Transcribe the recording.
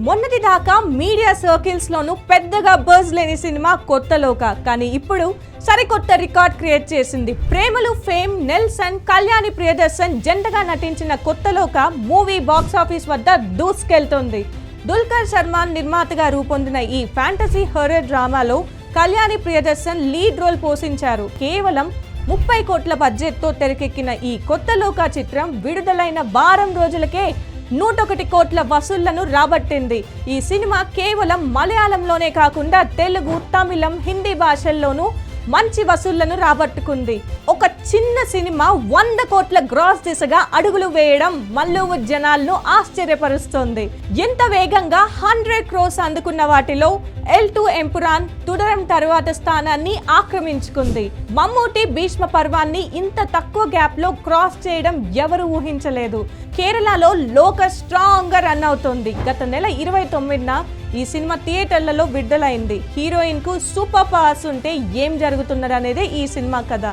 మొన్నటి దాకా media circles లోను పెద్దగా బజ్ లేని సినిమా కొత్త లోక. కానీ ఇప్పుడు సరికొత్త రికార్డ్ క్రియేట్ చేసింది. ప్రేమలు ఫేమ్ నెల్సన్ కళ్యాణి ప్రియదర్శన్ జంటగా నటించిన కొత్త లోక మూవీ బాక్స్ ఆఫీస్ వద్ద దూసుకెళ్తోంది. దుల్కర్ సల్మాన్ నిర్మాతగా రూపొందిన ఈ ఫ్యాంటసీ హారర్ డ్రామాలో కళ్యాణి ప్రియదర్శన్ లీడ్ రోల్ పోషించారు. కేవలం 30 కోట్ల బడ్జెట్తో తెరకెక్కిన ఈ కొత్త లోక చిత్రం విడుదలైన వారం రోజులకే 101 కోట్ల వసూళ్లను రాబట్టింది. ఈ సినిమా కేవలం మలయాళంలోనే కాకుండా తెలుగు, తమిళం, హిందీ భాషల్లోనూ మంచి వసూళ్లను రాబట్టుకుంది. ఒక చిన్న సినిమా 100 కోట్ల గ్రాస్ దిశగా అడుగులు వేయడం మల్లూవుడ్ జనాలను ఆశ్చర్యపరుస్తోంది. ఎంత వేగంగా 100 క్రోస్ అందుకున్న వాటిలో L2 ఎంపురాన్ తుడరం తరువాత స్థానాన్ని ఆక్రమించుకుంది. మమ్మూటి భీష్మ పర్వాన్ని ఇంత తక్కువ గ్యాప్ లో క్రాస్ చేయడం ఎవరు ఊహించలేదు. కేరళలో లోక స్ట్రాంగ్ గా రన్ అవుతోంది. గత నెల 29న ఈ సినిమా థియేటర్లలో విడుదలైంది. హీరోయిన్ కు సూపర్ పవర్స్ ఉంటే ఏం జరుగుతున్నదనేదే ఈ సినిమా కథ.